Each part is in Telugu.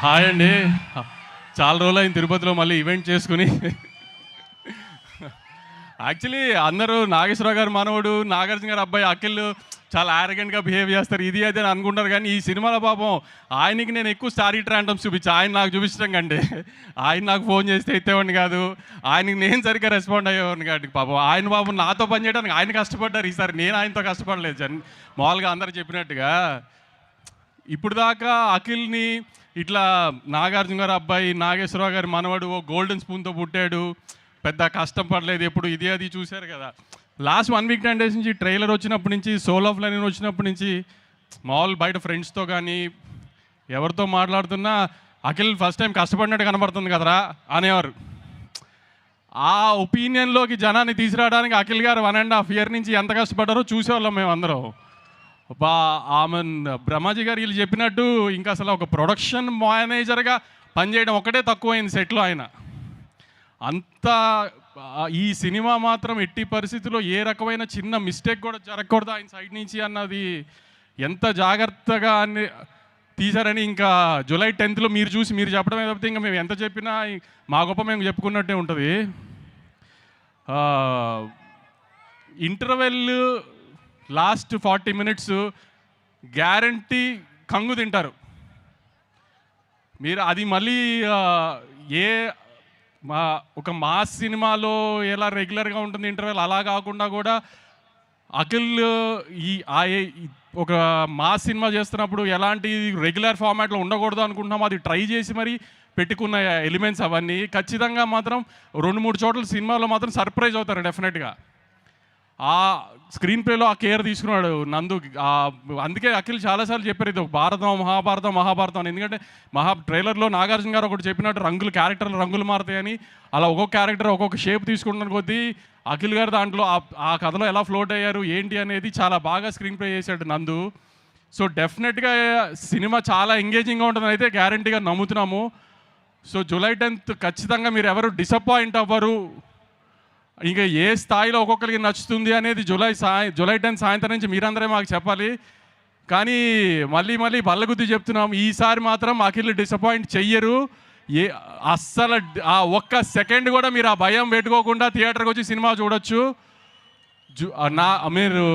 హాయ్ అండి. చాలా రోజులైంది తిరుపతిలో మళ్ళీ ఈవెంట్ చేసుకుని. యాక్చువల్లీ అందరూ నాగేశ్వరరావు గారు మనవడు, నాగార్జున గారు అబ్బాయి అఖిల్ చాలా ఆరగెంట్గా బిహేవ్ చేస్తారు, ఇది అది అని అనుకుంటారు. కానీ ఈ సినిమాలో పాపం ఆయనకి నేను ఎక్కువ స్టారీ ట్రాంటమ్స్ చూపించి ఆయన నాకు చూపించడం కంటే ఆయన నాకు ఫోన్ చేస్తే ఎత్తేవాడిని కాదు, ఆయనకి నేను సరిగ్గా రెస్పాండ్ అయ్యేవాడిని కాదు. పాపం నాతో పని చేయడానికి ఆయన కష్టపడ్డారు, ఈసారి నేను ఆయనతో కష్టపడలేదు. మామూలుగా అందరు చెప్పినట్టుగా ఇప్పుడు దాకా అఖిల్ని ఇట్లా నాగార్జున గారు అబ్బాయి, నాగేశ్వరరావు గారి మనవడు, ఓ గోల్డెన్ స్పూన్తో పుట్టాడు, పెద్ద కష్టం పడలేదు ఎప్పుడు, ఇది అది చూశారు కదా. లాస్ట్ 1 వీక్ 10 డేస్ నుంచి ట్రైలర్ వచ్చినప్పటి నుంచి, సోల్ ఆఫ్ లైన్ వచ్చినప్పటి నుంచి మామూలు బయట ఫ్రెండ్స్తో కానీ ఎవరితో మాట్లాడుతున్నా అఖిల్ ఫస్ట్ టైం కష్టపడినట్టు కనబడుతుంది కదరా అనేవారు. ఆ ఒపీనియన్లోకి జనాన్ని తీసుకురావడానికి అఖిల్ గారు 1.5 year నుంచి ఎంత కష్టపడ్డారో చూసేవాళ్ళం మేము అందరం. ఆమె బ్రహ్మాజీ గారు వీళ్ళు చెప్పినట్టు ఇంకా అసలు ఒక ప్రొడక్షన్ మేనేజర్గా పనిచేయడం ఒకటే తక్కువైంది సెట్లో. ఆయన అంతా ఈ సినిమా మాత్రం ఎట్టి పరిస్థితుల్లో ఏ రకమైన చిన్న మిస్టేక్ కూడా జరగకూడదు ఆయన సైడ్ నుంచి అన్నది ఎంత జాగ్రత్తగా అన్ని తీశారని ఇంకా జూలై 10th మీరు చూసి మీరు చెప్పడమే తప్పితే ఇంకా మేము ఎంత చెప్పినా మా గొప్ప మేము చెప్పుకున్నట్టే ఉంటుంది. ఇంటర్వెల్ లాస్ట్ 40 minutes గ్యారంటీ కంగు తింటారు మీరు. అది మళ్ళీ ఒక మాస్ సినిమాలో ఎలా రెగ్యులర్గా ఉంటుంది ఇంటర్వెల్, అలా కాకుండా కూడా అఖిల్ ఒక మాస్ సినిమా చేస్తున్నప్పుడు ఎలాంటి రెగ్యులర్ ఫార్మాట్లో ఉండకూడదు అనుకుంటున్నాము, అది ట్రై చేసి మరి పెట్టుకున్న ఎలిమెంట్స్ అవన్నీ ఖచ్చితంగా మాత్రం 2-3 చోట్ల సినిమాలో మాత్రం సర్ప్రైజ్ అవుతారు డెఫినెట్గా. ఆ స్క్రీన్ ప్లేలో ఆ కేర్ తీసుకున్నాడు నందు. అందుకే అఖిల్ చాలాసార్లు చెప్పారు ఇది ఒక భారతం మహాభారతం అని. ఎందుకంటే ట్రైలర్లో నాగార్జున గారు ఒకటి చెప్పినట్టు క్యారెక్టర్లు రంగులు మారుతాయని, అలా ఒక్కొక్క క్యారెక్టర్ ఒక్కొక్క షేప్ తీసుకుంటున్న కొద్దీ అఖిల్ గారు దాంట్లో ఆ కథలో ఎలా ఫ్లోట్ అయ్యారు ఏంటి అనేది చాలా బాగా స్క్రీన్ ప్లే చేశాడు నందు. సో డెఫినెట్గా సినిమా చాలా ఎంగేజింగ్గా ఉంటుందని అయితే గ్యారంటీగా నమ్ముతున్నాము. సో జూలై 10th ఖచ్చితంగా మీరు ఎవరు డిసప్పాయింట్ అవ్వరు. ఇంకా ఏ స్థాయిలో ఒక్కొక్కరికి నచ్చుతుంది అనేది జూలై 10th సాయంత్రం నుంచి మీరందరే మాకు చెప్పాలి. కానీ మళ్ళీ బల్లగుద్ది చెప్తున్నాం, ఈసారి మాత్రం అఖిల్ డిసప్పాయింట్ చెయ్యరు. అస్సలు ఆ ఒక్క సెకండ్ కూడా మీరు ఆ భయం పెట్టుకోకుండా థియేటర్కి వచ్చి సినిమా చూడొచ్చు. మీరు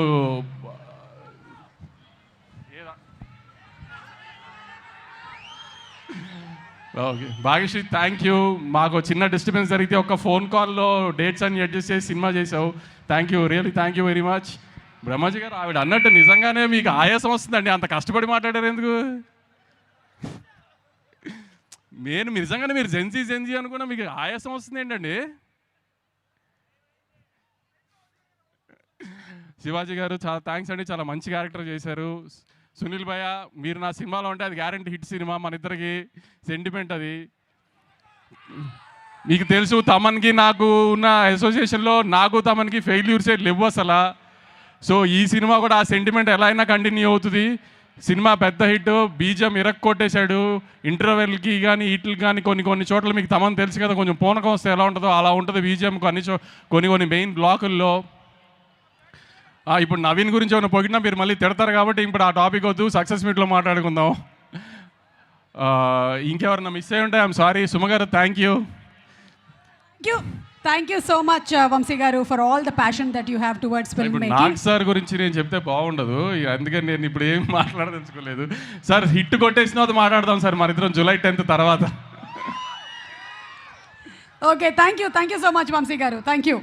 ఓకే భాగ్యశ్రీ, థ్యాంక్ యూ. మాకు చిన్న డిస్టర్బెన్స్ జరిగితే ఒక ఫోన్ కాల్లో డేట్స్ అన్ని అడ్జస్ట్ చేసి సినిమా చేసావు, thank you, really thank you very much. Brahmaji గారు ఆవిడ అన్నట్టు నిజంగానే మీకు ఆయాసం వస్తుందండి, అంత కష్టపడి మాట్లాడారు ఎందుకు? నిజంగానే మీరు జెన్జీ అనుకున్నా మీకు ఆయాసం వస్తుంది ఏంటండి? శివాజీ గారు చాలా థ్యాంక్స్ అండి, చాలా మంచి క్యారెక్టర్ చేశారు. సునీల్ భయ్య, మీరు నా సినిమాలో ఉంటే అది గ్యారంటీ హిట్ సినిమా, మన ఇద్దరికి సెంటిమెంట్ అది. మీకు తెలుసు తమన్కి నాకు ఉన్న అసోసియేషన్లో నాకు తమన్కి ఫెయిల్యూర్సే లేవు అసలు. సో ఈ సినిమా కూడా ఆ సెంటిమెంట్ ఎలా అయినా కంటిన్యూ అవుతుంది. సినిమా పెద్ద హిట్, బీజం కొట్టేశాడు. ఇంటర్వెల్కి కానీ వీటికి కానీ కొన్ని చోట్ల మీకు తమన్ తెలుసు కదా, కొంచెం పూనకం వస్తే ఎలా ఉంటుందో అలా ఉంటుంది బీజం కొన్ని మెయిన్ బ్లాకుల్లో. ఇప్పుడు నవీన్ గురించి ఏమైనా పొగిడినా మీరు మళ్ళీ తిడతారు కాబట్టి ఇప్పుడు ఆ టాపిక్ వద్దు, సక్సెస్ మీట్లో మాట్లాడుకుందాం. ఇంకెవరన్నా మిస్ అయ్యి ఉంటే I'm sorry. Suma garu thank you. Thank you so much Vamsi garu for all the passion that you have towards film making. Nag sir గురించి నేను చెప్తే బాగుండదు, అందుకని నేను ఇప్పుడు ఏం మాట్లాడదలుచుకోలేదు. సార్ హిట్ కొట్టేసిన మాట్లాడదాం సార్ మన ఇద్దరం జూలై 10th తర్వాత. Okay, thank you so much Vamsi గారు, థ్యాంక్ యూ.